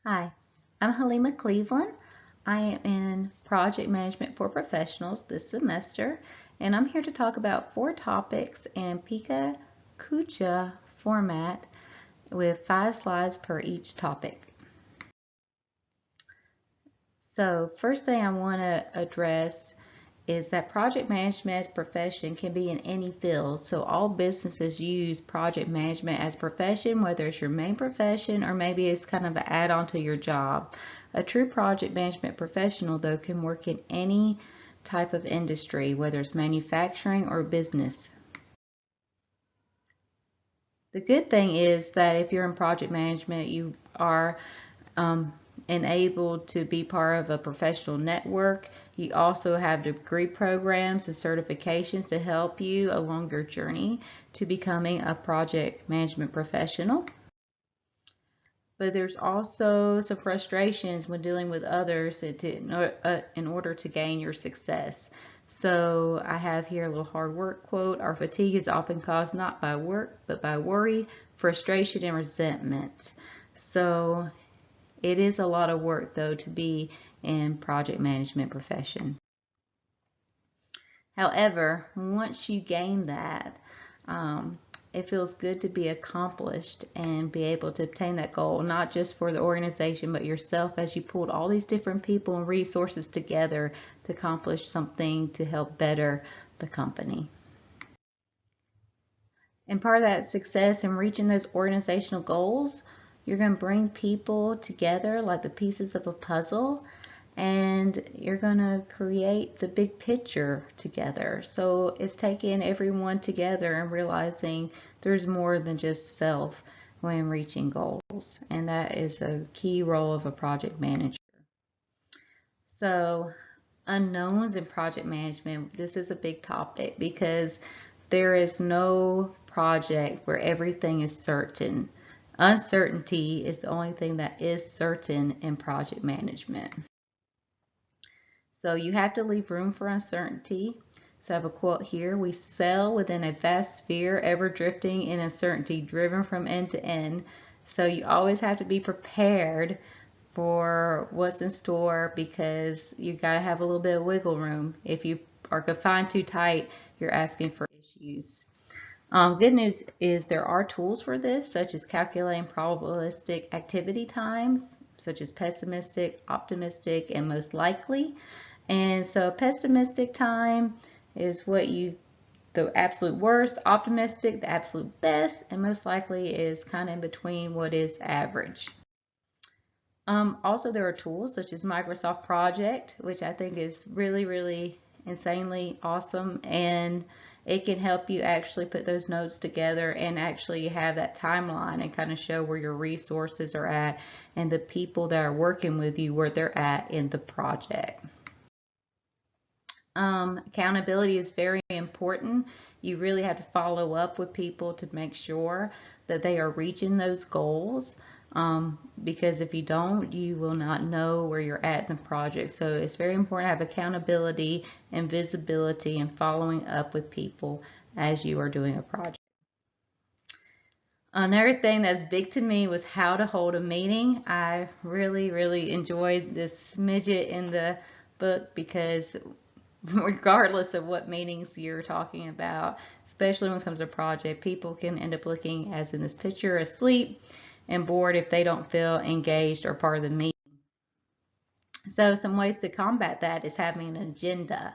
Hi, I'm Halimah Cleveland. I am in Project Management for Professionals this semester, and I'm here to talk about 4 topics in Pika Kucha format with 5 slides per each topic. So first thing I want to address is that project management as a profession can be in any field. So all businesses use project management as a profession, whether it's your main profession or maybe it's kind of an add-on to your job. A true project management professional, though, can work in any type of industry, whether it's manufacturing or business. The good thing is that if you're in project management, you are enabled to be part of a professional network. You also have degree programs and certifications to help you along your journey to becoming a project management professional. But there's also some frustrations when dealing with others in order to gain your success. So I have here a little hard work quote. Our fatigue is often caused not by work, but by worry, frustration, and resentment. So it is a lot of work, though, to be in project management profession. However, once you gain that, it feels good to be accomplished and be able to obtain that goal, not just for the organization, but yourself, as you pulled all these different people and resources together to accomplish something to help better the company. And part of that success in reaching those organizational goals, you're going to bring people together like the pieces of a puzzle, and you're going to create the big picture together. So it's taking everyone together and realizing there's more than just self when reaching goals. And that is a key role of a project manager. So unknowns in project management, this is a big topic because there is no project where everything is certain. Uncertainty is the only thing that is certain in project management. So you have to leave room for uncertainty. So I have a quote here: we sail within a vast sphere, ever drifting in uncertainty, driven from end to end. So you always have to be prepared for what's in store because you got to have a little bit of wiggle room. If you are confined too tight, you're asking for issues. Good news is there are tools for this, such as calculating probabilistic activity times, such as pessimistic, optimistic, and most likely. And so pessimistic time is the absolute worst, optimistic, the absolute best, and most likely is kind of in between what is average. Also, there are tools such as Microsoft Project, which I think is really, really insanely awesome, and it can help you actually put those notes together and actually have that timeline and kind of show where your resources are at and the people that are working with you where they're at in the project. Accountability is very important. You really have to follow up with people to make sure that they are reaching those goals. Because if you don't, you will not know where you're at in the project. So it's very important to have accountability and visibility and following up with people as you are doing a project. Another thing that's big to me was how to hold a meeting. I really, really enjoyed this midget in the book because regardless of what meetings you're talking about, especially when it comes to a project, people can end up looking, as in this picture, asleep and bored if they don't feel engaged or part of the meeting. So some ways to combat that is having an agenda.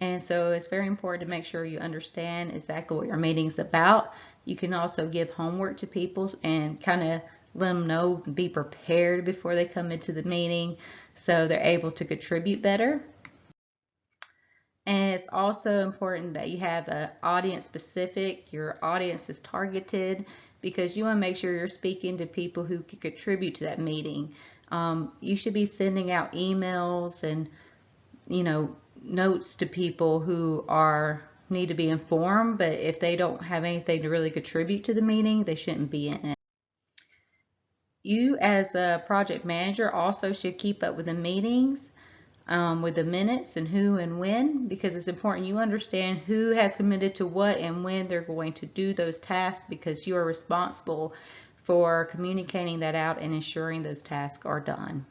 And so it's very important to make sure you understand exactly what your meeting's about. You can also give homework to people and kind of let them know, be prepared before they come into the meeting so they're able to contribute better. And it's also important that you have an audience specific, your audience is targeted, because you want to make sure you're speaking to people who can contribute to that meeting. You should be sending out emails and, notes to people who need to be informed, but if they don't have anything to really contribute to the meeting, they shouldn't be in it. You as a project manager also should keep up with the meetings, with the minutes and who and when, because it's important you understand who has committed to what and when they're going to do those tasks, because you are responsible for communicating that out and ensuring those tasks are done.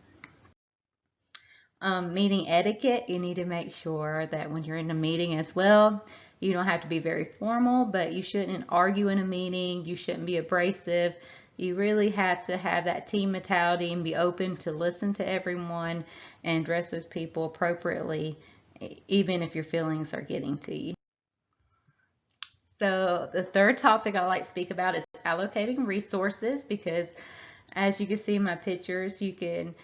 Meeting etiquette, you need to make sure that when you're in a meeting as well, you don't have to be very formal, but you shouldn't argue in a meeting. You shouldn't be abrasive. You really have to have that team mentality and be open to listen to everyone and address those people appropriately, even if your feelings are getting to you. So the third topic I like to speak about is allocating resources, because as you can see in my pictures, you can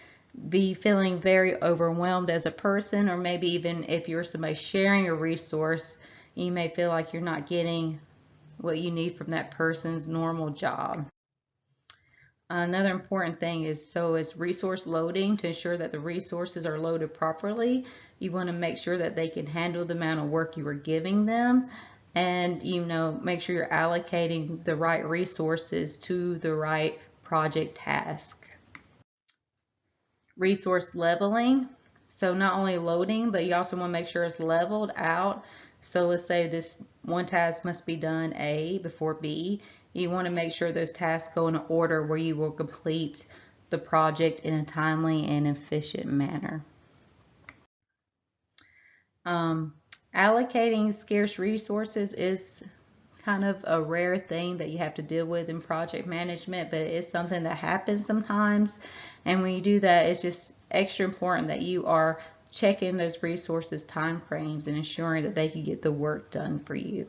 be feeling very overwhelmed as a person, or maybe even if you're somebody sharing a resource, you may feel like you're not getting what you need from that person's normal job. Another important thing is resource loading, to ensure that the resources are loaded properly. You want to make sure that they can handle the amount of work you are giving them, and make sure you're allocating the right resources to the right project task. Resource leveling, so not only loading, but you also want to make sure it's leveled out. So let's say this one task must be done A before B. You want to make sure those tasks go in an order where you will complete the project in a timely and efficient manner. Allocating scarce resources is kind of a rare thing that you have to deal with in project management, but it is something that happens sometimes. And when you do that, it's just extra important that you are checking those resources time frames and ensuring that they can get the work done for you.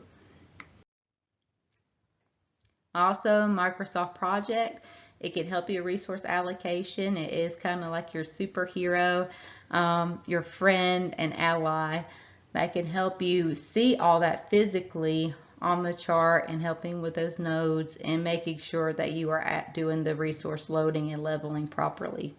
Also, Microsoft Project, it can help you with resource allocation. It is kind of like your superhero, your friend and ally that can help you see all that physically on the chart and helping with those nodes and making sure that you are doing the resource loading and leveling properly.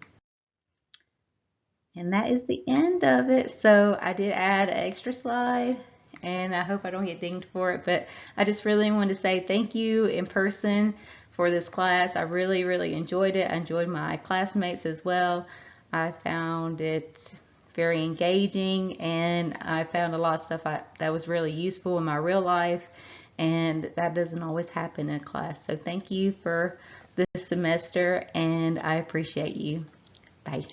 And that is the end of it. So I did add an extra slide, and I hope I don't get dinged for it, but I just really wanted to say thank you in person for this class. I really, really enjoyed it. I enjoyed my classmates as well. I found it very engaging, and I found a lot of stuff that was really useful in my real life, and that doesn't always happen in a class. So thank you for this semester, and I appreciate you. Bye.